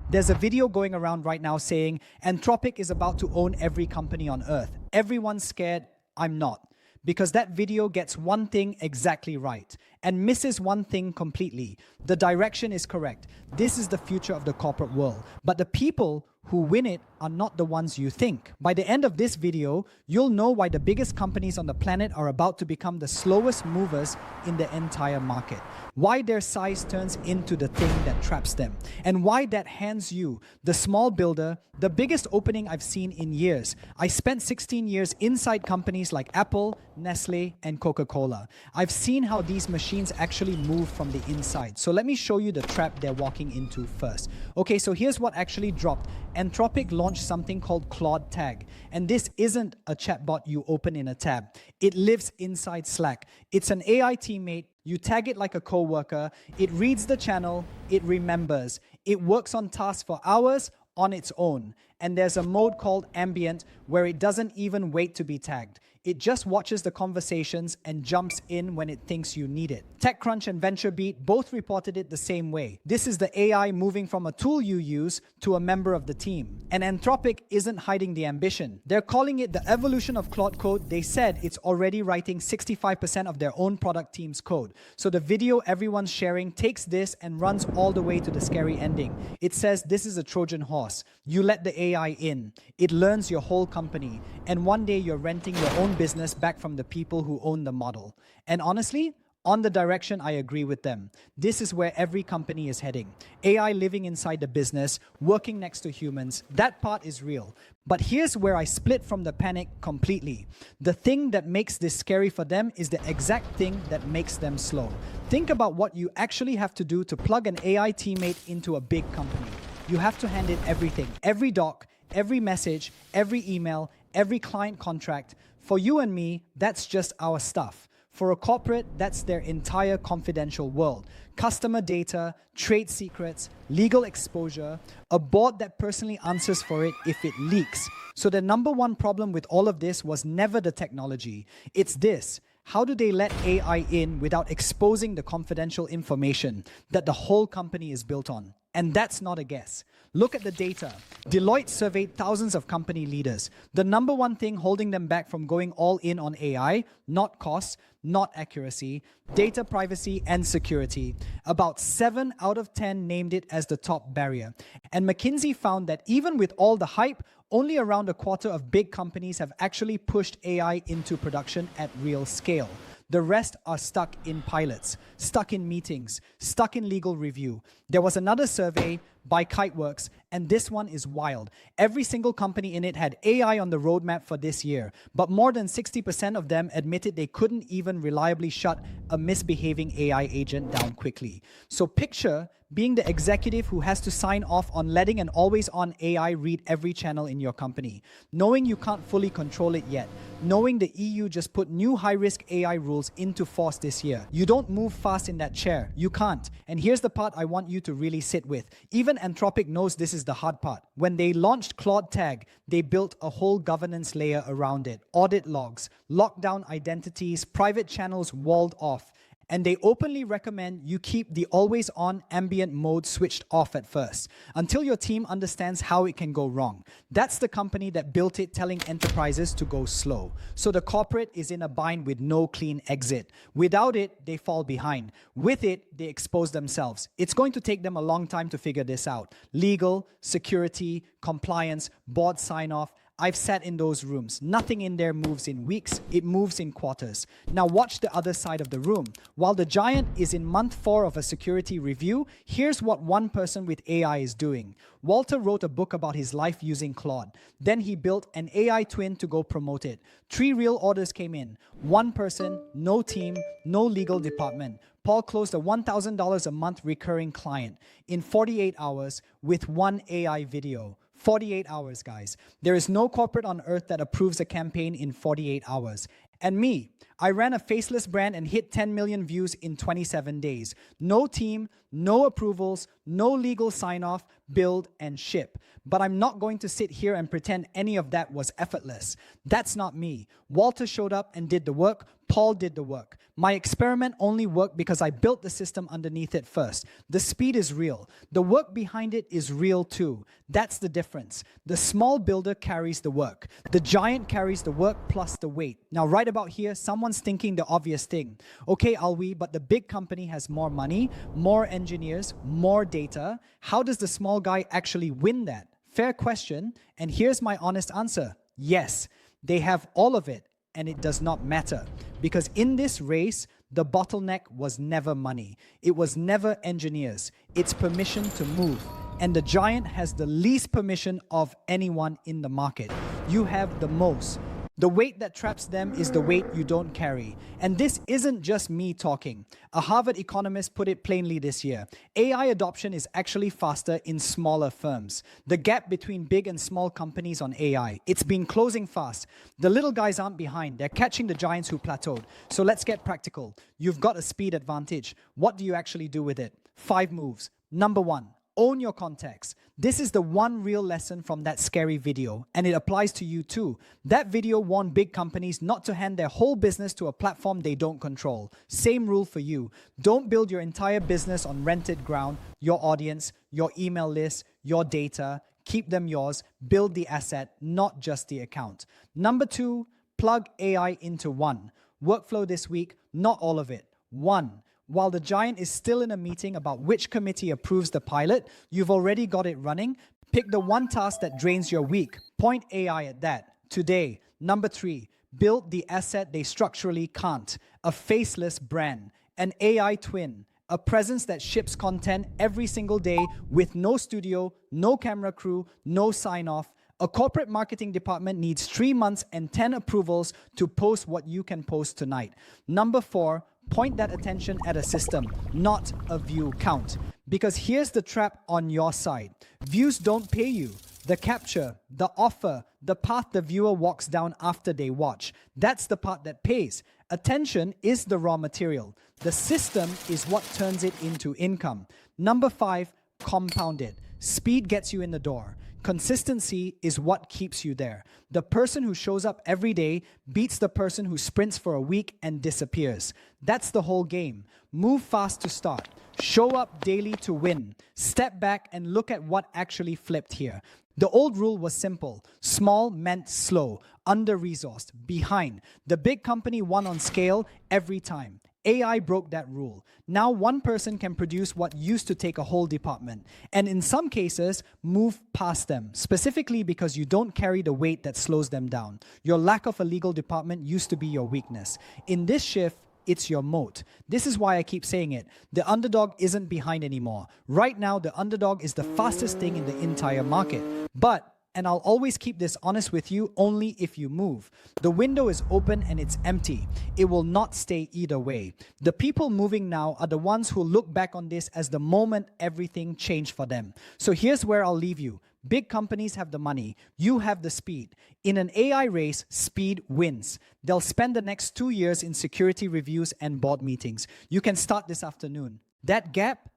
There's a video going around right now saying Anthropic is about to own every company on earth. Everyone's scared. I'm not. Because that video gets one thing exactly right and misses one thing completely. The direction is correct. This is the future of the corporate world. But the people who win it are not the ones you think. By the end of this video, you'll know why the biggest companies on the planet are about to become the slowest movers in the entire market. Why their size turns into the thing that traps them. And why that hands you, the small builder, the biggest opening I've seen in years. I spent 16 years inside companies like Apple, Nestle, and Coca-Cola. I've seen how these machines actually move from the inside. So let me show you the trap they're walking into first. Okay, so here's what actually dropped. Anthropic launched something called Claude Tag. And this isn't a chatbot you open in a tab. It lives inside Slack. It's an AI teammate. You tag it like a coworker. It reads the channel. It remembers. It works on tasks for hours on its own. And there's a mode called ambient where it doesn't even wait to be tagged. It just watches the conversations and jumps in when it thinks you need it. TechCrunch and VentureBeat both reported it the same way. This is the AI moving from a tool you use to a member of the team. And Anthropic isn't hiding the ambition. They're calling it the evolution of Claude Code. They said it's already writing 65% of their own product team's code. So the video everyone's sharing takes this and runs all the way to the scary ending. It says this is a Trojan horse. You let the AI in. It learns your whole company. And one day you're renting your own business back from the people who own the model. And honestly, on the direction, I agree with them. This is where every company is heading. AI living inside the business, working next to humans, that part is real. But here's where I split from the panic completely. The thing that makes this scary for them is the exact thing that makes them slow. Think about what you actually have to do to plug an AI teammate into a big company. You have to hand in everything, every doc, every message, every email, every client contract. For you and me, that's just our stuff. For a corporate, that's their entire confidential world. Customer data, trade secrets, legal exposure, a board that personally answers for it if it leaks. So the number one problem with all of this was never the technology. It's this. How do they let AI in without exposing the confidential information that the whole company is built on? And that's not a guess. Look at the data. Deloitte surveyed thousands of company leaders. The number one thing holding them back from going all in on AI, not cost, not accuracy, data privacy and security. About 7 out of 10 named it as the top barrier. And McKinsey found that even with all the hype, only around a quarter of big companies have actually pushed AI into production at real scale. The rest are stuck in pilots, stuck in meetings, stuck in legal review. There was another survey by Kiteworks, and this one is wild. Every single company in it had AI on the roadmap for this year, but more than 60% of them admitted they couldn't even reliably shut a misbehaving AI agent down quickly. So picture being the executive who has to sign off on letting an always-on AI read every channel in your company, knowing you can't fully control it yet, knowing the EU just put new high-risk AI rules into force this year. You don't move fast in that chair. You can't. And here's the part I want you to really sit with. Even Anthropic knows this is the hard part. When they launched Claude Tag, they built a whole governance layer around it. Audit logs, lockdown identities, private channels walled off. And they openly recommend you keep the always-on ambient mode switched off at first, until your team understands how it can go wrong. That's the company that built it, telling enterprises to go slow. So the corporate is in a bind with no clean exit. Without it, they fall behind. With it, they expose themselves. It's going to take them a long time to figure this out. Legal, security, compliance, board sign-off. I've sat in those rooms. Nothing in there moves in weeks, it moves in quarters. Now watch the other side of the room. While the giant is in month 4 of a security review, here's what one person with AI is doing. Walter wrote a book about his life using Claude. Then he built an AI twin to go promote it. 3 real orders came in. 1 person, no team, no legal department. Paul closed a $1,000 a month recurring client in 48 hours with 1 AI video. 48 hours, guys. There is no corporate on earth that approves a campaign in 48 hours. And me, I ran a faceless brand and hit 10 million views in 27 days. No team, no approvals, no legal sign-off, build and ship. But I'm not going to sit here and pretend any of that was effortless. That's not me. Walter showed up and did the work. Paul did the work. My experiment only worked because I built the system underneath it first. The speed is real. The work behind it is real too. That's the difference. The small builder carries the work. The giant carries the work plus the weight. Now, right about here, someone's thinking the obvious thing. Okay, Alwi, but the big company has more money, more engineers, more data. How does the small guy actually win that? Fair question. And here's my honest answer. Yes, they have all of it. And it does not matter, because in this race, the bottleneck was never money. It was never engineers. It's permission to move. And the giant has the least permission of anyone in the market. You have the most. The weight that traps them is the weight you don't carry. And this isn't just me talking. A Harvard economist put it plainly this year. AI adoption is actually faster in smaller firms. The gap between big and small companies on AI, it's been closing fast. The little guys aren't behind. They're catching the giants who plateaued. So let's get practical. You've got a speed advantage. What do you actually do with it? 5 moves. Number 1. Own your context. This is the one real lesson from that scary video, and it applies to you too. That video warned big companies not to hand their whole business to a platform they don't control. Same rule for you. Don't build your entire business on rented ground, your audience, your email list, your data. Keep them yours. Build the asset, not just the account. Number 2, plug AI into one. Workflow this week, not all of it. 1. While the giant is still in a meeting about which committee approves the pilot, you've already got it running. Pick the one task that drains your week. Point AI at that. Today. Number 3, build the asset they structurally can't. A faceless brand. An AI twin. A presence that ships content every single day with no studio, no camera crew, no sign-off. A corporate marketing department needs 3 months and 10 approvals to post what you can post tonight. Number 4, point that attention at a system, not a view count. Because here's the trap on your side. Views don't pay you. The capture, the offer, the path the viewer walks down after they watch. That's the part that pays. Attention is the raw material. The system is what turns it into income. Number 5, compound it. Speed gets you in the door. Consistency is what keeps you there. The person who shows up every day beats the person who sprints for a week and disappears. That's the whole game. Move fast to start. Show up daily to win. Step back and look at what actually flipped here. The old rule was simple. Small meant slow, under-resourced, behind. The big company won on scale every time. AI broke that rule. Now one person can produce what used to take a whole department, and in some cases, move past them, specifically because you don't carry the weight that slows them down. Your lack of a legal department used to be your weakness. In this shift, it's your moat. This is why I keep saying it. The underdog isn't behind anymore. Right now, the underdog is the fastest thing in the entire market. But and I'll always keep this honest with you, only if you move. The window is open and it's empty. It will not stay either way. The people moving now are the ones who look back on this as the moment everything changed for them. So here's where I'll leave you. Big companies have the money. You have the speed. In an AI race, speed wins. They'll spend the next 2 years in security reviews and board meetings. You can start this afternoon. That gap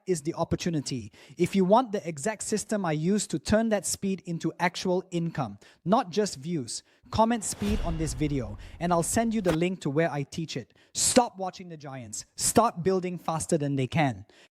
is the opportunity. If you want the exact system I use to turn that speed into actual income, not just views, comment speed on this video and I'll send you the link to where I teach it. Stop watching the giants. Start building faster than they can.